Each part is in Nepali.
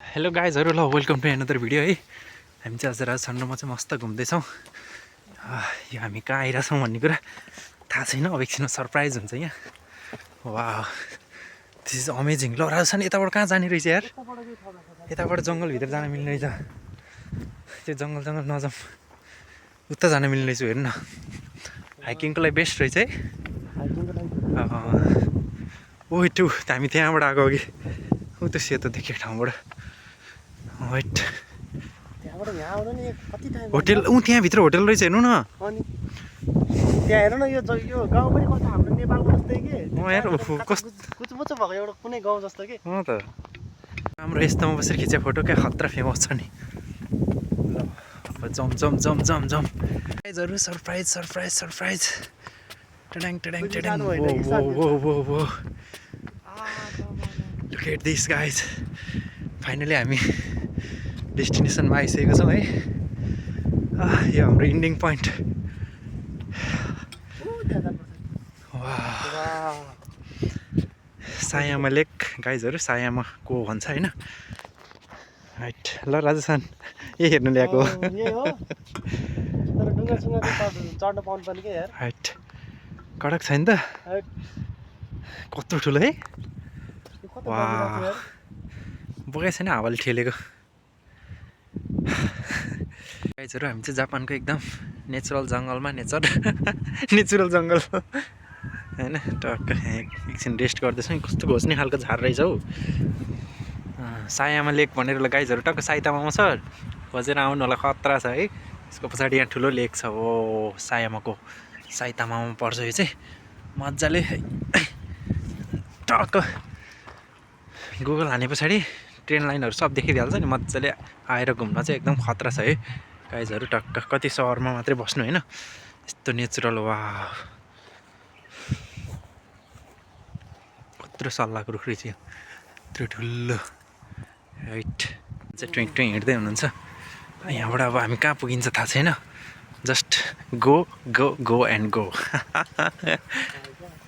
हेलो गाइजहरू ल वेलकम टु अनदर भिडियो है। हामी चाहिँ आज राजस्थानमा चाहिँ मस्त घुम्दैछौँ। यो हामी कहाँ आइरहेछौँ भन्ने कुरा थाहा छैन। अब एकछिन सरप्राइज हुन्छ यहाँ। वाह दिस इज अमेजिङ। ल राजस्थान यताबाट कहाँ जाने रहेछ यार? यताबाट जङ्गलभित्र जान मिल्ने रहेछ। त्यो जङ्गल नजाउँ, उता जान मिल्ने रहेछ। हेर्नु न, हाइकिङको लागि बेस्ट रहेछ है। ओ त्यो हामी त्यहाँबाट आएको अघि ऊ त्यो सेतो देख्यो ठाउँबाट। वेट, होटेल त्यहाँभित्र होटेल रहेछ। हेर्नु न त्यहाँ हेर न, यो गाउँ पनि कस्तो हाम्रो नेपालको जस्तै के यार कुचमुचो भएको एउटा कुनै गाउँ जस्तो के। त राम्रो यस्तोमा बसेर खिचे फोटो क्या खतरा फेमस छ नि। ल अब जम जम जम जम जम गाइजहरू, सरप्राइज सरप्राइज सरप्राइज। टड्याङ टड्याङ टड्याङ। Whoa look at this guys. Finally हामी डेस्टिनेसनमा आइसकेको छौँ है। यो हाम्रो इन्डिङ पोइन्ट। सायामा लेक गाइजहरू, सायामा को भन्छ होइन। राइट, ल राजस्थान यही हेर्नु ल्याएको। यही हो, तर ढुङ्गासुङ्गा चाहिँ चढ्न पाउनु पर्ने के यार। राइट, कडक छ नि त, कत्रो ठुलो है। वाह, बोकेको छैन हावाले ठेलेको। गाइजहरू हामी चाहिँ जापानको एकदम नेचुरल जङ्गलमा नेचुरल जङ्गल होइन। टक्क एकछिन रेस्ट गर्दैछौँ। कस्तो घोच्ने खालको झार रहेछ हौ। सायामा लेक भनेर ल गाइजहरू, टक्क साइतामामा छ, खोजेर आउनु होला। खतरा छ है। यसको पछाडि यहाँ ठुलो लेक छ। हो सायामाको साइतामामा पर्छ यो चाहिँ। मजाले टक्क गुगल हाने पछाडि ट्रेन लाइनहरू सब देखिहाल्छ नि। मजाले आएर घुम्न चाहिँ एकदम खतरा छ है गाइजहरू। टक्क कति सहरमा मात्रै बस्नु होइन, यस्तो नेचुरल। वा कत्रो सल्लाहको रुख रहेछ यो, यत्रो ठुलो। राइट, चाहिँ ट्वेङ ट्वेङ हिँड्दै हुनुहुन्छ। यहाँबाट अब हामी कहाँ पुगिन्छ थाहा छैन। Just go go go and go.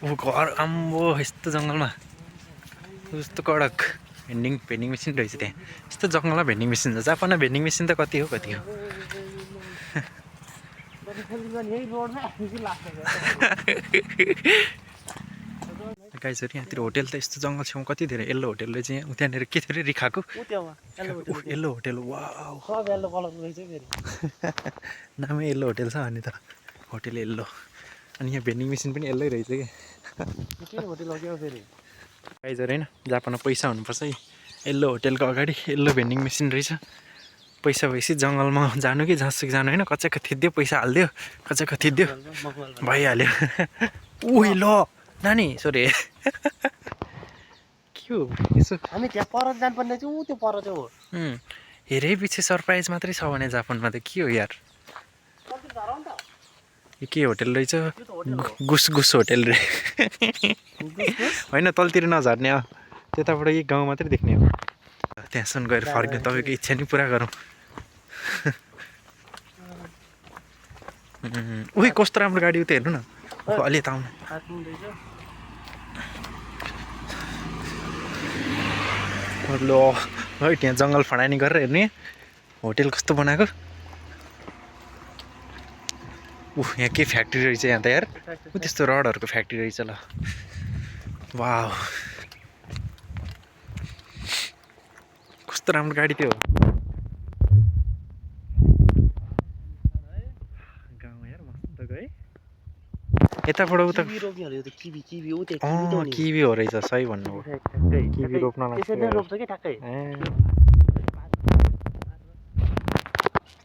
ऊ घर आम्बो, यस्तो जङ्गलमा यस्तो कडक भेन्डिङ मेसिन रहेछ त्यहाँ। यस्तो जङ्गलमा भेन्डिङ मेसिन छ। जापानमा भेन्डिङ मेसिन त कति हो कति हो। गाइजहरू यहाँतिर होटेल त यस्तो जङ्गल छेउ कति धेरै। येल्लो होटेल रहेछ यहाँ। त्यहाँनिर के थियो अरे रिखाको येल्लो होटेल। वाउ, नामै येल्लो होटेल छ अनि त होटेल येल्लो। अनि यहाँ भेन्डिङ मेसिन पनि येल्लै रहेछ कि। गाइजहरू होइन, जापानमा पैसा हुनुपर्छ है। येल्लो होटेलको अगाडि येल्लो भेन्डिङ मेसिन रहेछ। पैसा भएपछि जङ्गलमा जानु कि जहाँसुकै जानु होइन, कच्चाको थिद्यो, पैसा हालिदियो, कच्चाको थिद्यो, भइहाल्यो। उही ल नानी सोरे के हो यसो। हामी त्यहाँ पर जानुपर्ने चाहिँ ऊ त्यो पर चाहिँ हो। हेरे पछि सरप्राइज मात्रै छ भने जापानमा त के हो यार। यो के होटेल रहेछ? गुस गुस होटेल रे। होइन तलतिर नझर्ने, त्यताबाट यही गाउँ मात्रै देख्ने हो। त्यहाँसम्म गएर फर्क्यो, तपाईँको इच्छा नि पुरा गरौँ। उही कस्तो राम्रो गाडी उता हेर्नु न। अलि यता आउनु। ल है, त्यहाँ जङ्गल फडानी गरेर हेर्नु होटेल कस्तो बनाएको। यहाँ के फ्याक्ट्री रहेछ यहाँ त यार। त्यस्तो रडहरूको फ्याक्ट्री रहेछ। ल वाह, कस्तो राम्रो गाडी थियो। गाउँ यार मस्तको है। यताबाट उता किवी हो रहेछ, सही भन्नुभयो। किवी रोप्न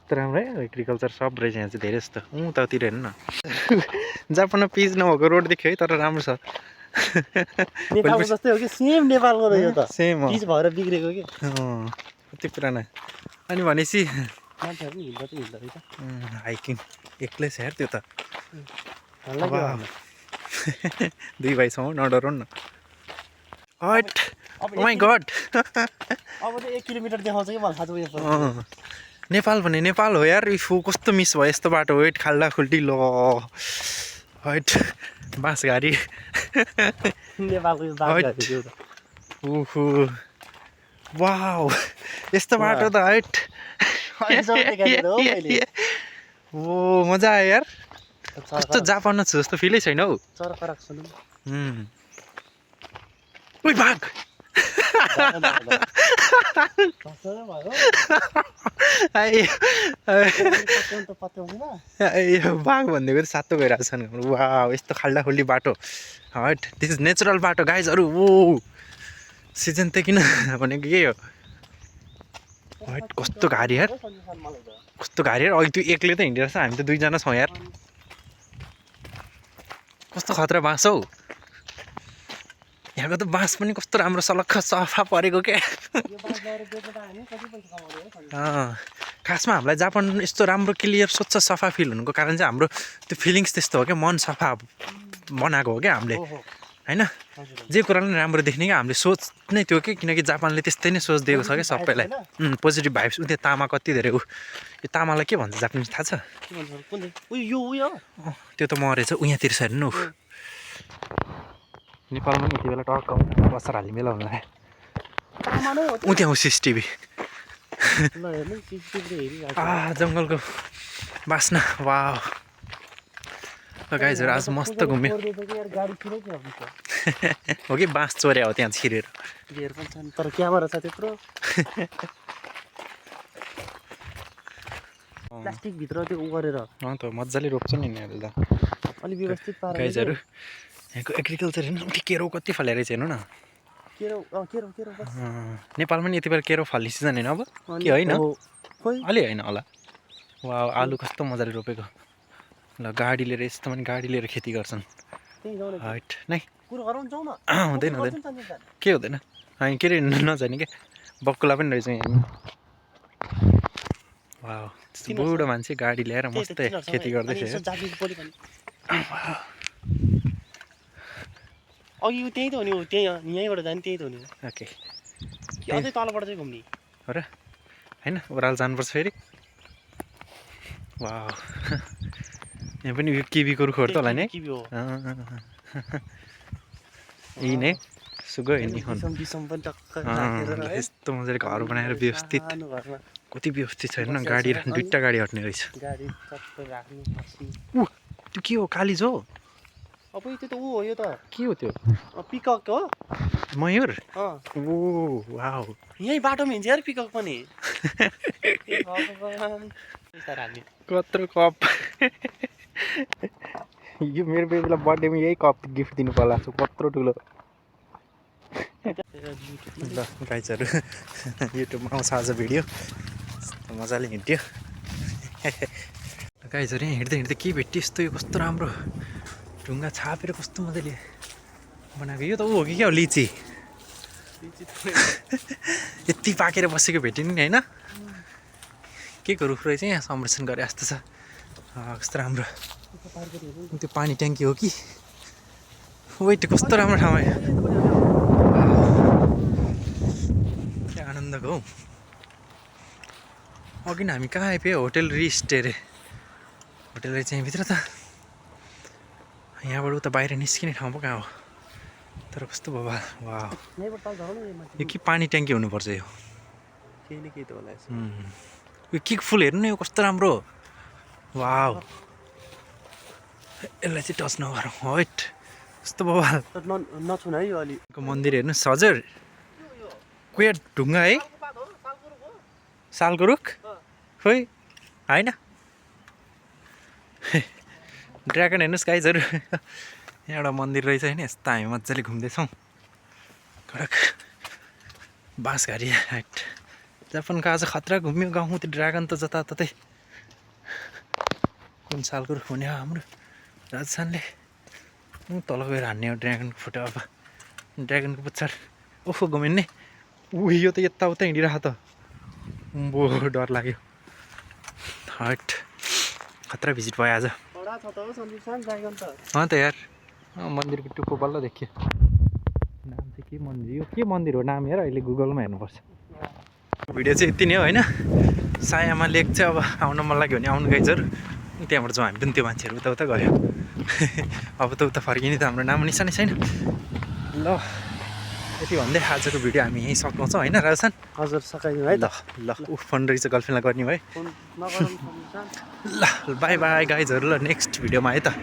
कस्तो राम्रो है। एग्रिकल्चर सब रहेछ यहाँ चाहिँ धेरै जस्तो। उतातिर हेर्नु न। जापानमा पिच नभएको रोड देख्यो है, तर राम्रो छ। नेपालको जस्तै हो कि सेम नेपालको रहेछ त। सेम हो, पिच भएर बिग्रेको कि। कति पुरानो। अनि भनेपछि मान्छेहरू नि हिँड्दा चाहिँ हिँड्दो रहेछ। हाइकिङ एक्लै छ यार त्यो त। दुई भाइसँग नडराउनु न। हट, ओ माई गड। अब चाहिँ 1 किलोमिटर देखाउँछ कि मलाई थाहा छ। नेपाल भने नेपाल हो यार। इफु कस्तो मिस भयो यस्तो बाटो। वेट खाल्डा खुल्टी ल हट, बाँसघारी नेपालको ओहो वाउ यस्तो बाटो त हैट अहिलेसम्म देखाइदिएर हो मैले ओ मजा आयो यार कस्तो जापानमा छु जस्तो फिलै छैन हौ चरकरक सुनौँ ओइ बाघ बाघ भनिदिएको त सातो गइरहेको छ नि वा यस्तो खाल्डा खुल्डी बाटो हट दिस इज नेचुरल बाटो गाइजहरू ओ सिजन त किन भनेको के हो हट कस्तो घारी यार कस्तो घारी यार अघि त्यो एक्लै त हिँडिरहेछ हामी त दुईजना छौँ यार कस्तो खतरा बाँस हौ यहाँको त बाँस पनि कस्तो राम्रो सलक्ख सफा परेको क्या खासमा हामीलाई जापान यस्तो राम्रो क्लियर स्वच्छ सफा फिल हुनुको कारण चाहिँ हाम्रो त्यो फिलिङ्स त्यस्तो हो क्या मन सफा बनाएको हो क्या हामीले होइन जे कुरालाई पनि राम्रो देख्ने क्या हामीले सोच नै त्यो कि किनकि जापानले त्यस्तै नै सोच दिएको छ क्या सबैलाई पोजिटिभ भाइब्स उ त्यो तामा कति धेरै ऊ यो तामालाई के भन्छ जापानिज थाहा छ त्यो त मरेछ उयाँतिर छ हेर्नु नेपालमा नि यति बेला टक्क बसर हाल्ने बेला होला ऊ त्यहाँ हो सिसिटिभी जङ्गलको बास्ना वा गाइजहरू आज मस्त घुम्यो हो कि बाँस चोर्या हो त्यहाँ छिरेर तर क्यामेरा छ त्यत्रो प्लास्टिकभित्र त्यो उ गरेर त मजाले रोप्छ नि यिनीहरू त अलिक व्यवस्थित पारेर गाइजहरू यहाँको एग्रिकल्चर हेर्नु केरो कति फलेर चाहिँ हेर्नु न नेपालमा नि यति बेला केरो फल्ने सिजन होइन अब के होइन अलि होइन होला वा आलु कस्तो मजाले रोपेको ल गाडी लिएर यस्तो पनि गाडी लिएर खेती गर्छन् हाइट नै हुँदैन के हुँदैन हामी के अरे नजाने क्या बक्कुला पनि रहेछ यहाँ वा बुढो मान्छे गाडी ल्याएर मस्तै खेती गर्दैछ अघि त्यही त हो नि त्यही यहीँबाट जाने त्यही त हो नि ओके अझै तलबाट चाहिँ घुम्ने हो र होइन ओह्रालो जानुपर्छ फेरि वा यहाँ पनि किबीको रुखहरू त होला नि यही नै सुगो हिँड्ने यस्तो मजाले घर बनाएर व्यवस्थित कति व्यवस्थित छैन गाडी दुईवटा गाडी हट्ने रहेछ त्यो के हो कालिज हो अब त्यो त ऊ हो यो त के हो त्यो पिकक हो मयूर ओ वाउ यहीँ बाटोमा हिँड्छ यार पिकक पनि कत्रो कप यो मेरो बेबीलाई बर्थडेमा यही कप गिफ्ट दिनु पर्ला कत्रो ठुलो ल गाइजहरू युट्युबमा आउँछ आज भिडियो मजाले हिँड्यो गाइजहरू यहाँ हिँड्दै हिँड्दै के भेट्यो यस्तो यो कस्तो राम्रो ढुङ्गा छापेर कस्तो मजाले बनाएको यो त ऊ हो कि क्या हो लिची यति पाकेर बसेको भेट्यो नि होइन के को रुख रहेछ यहाँ संरक्षण गरे जस्तो छ कस्तो राम्रो त्यो पानी ट्याङ्की हो कि वेट कस्तो राम्रो ठाउँमा के आनन्दको हौ अघि न हामी कहाँ आइपुग्यो होटेल रिस्टे अरे होटेल रहेछ यहाँभित्र त यहाँबाट उता बाहिर निस्किने ठाउँ पो कहाँ हो तर कस्तो भयो वा यो के पानी ट्याङ्की हुनुपर्छ यो यो किक फुल हेर्नु न यो कस्तो राम्रो वाउ यसलाई चाहिँ टच नगरौँ हैट कस्तो बवाल नछुन है यो अलि मन्दिर हेर्नुहोस् हजुर कुया ढुङ्गा है सालको रुख खोइ होइन ड्रागन हेर्नुहोस् गाइजहरू यहाँ एउटा मन्दिर रहेछ होइन यस्तो हामी मजाले घुम्दैछौँ कडक बाँसघारी हाइट जापानको आज खतरा घुम्यो गाउँ त्यो ड्रागन त जताततै कुन सालको रुख हुने हाम्रो राजस्थानले तल गएर हान्ने हो ड्रागनको फोटो अब ड्रागनको पुच्छर ओहो घुमेन्ने ऊ यो त यताउता हिँडिरहेको त बो डर लाग्यो हट खतरा भिजिट भयो आज त यार मन्दिरको टुप्पो बल्ल देखियो नाम चाहिँ के मन्दिर यो के मन्दिर हो नाम हेर अहिले गुगलमा हेर्नुपर्छ भिडियो चाहिँ यति नै हो होइन सायामा लेक चाहिँ अब आउन मन लाग्यो भने आउनु गाइजहरू त्यहाँबाट जाउँ हामी पनि त्यो मान्छेहरू उता उता गयो अब त उता फर्किने त हाम्रो नाम निशानै छैन ल यति भन्दै आजको भिडियो हामी यहीँ सघाउँछौँ होइन राजस्थान हजुर सकाइदिउँ है ल त ल ऊ फोन रहेछ गर्लफ्रेन्डलाई गर्ने है फोन नगरौँ ल बाई बाई गाइजहरू ल नेक्स्ट भिडियोमा है त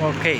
ओके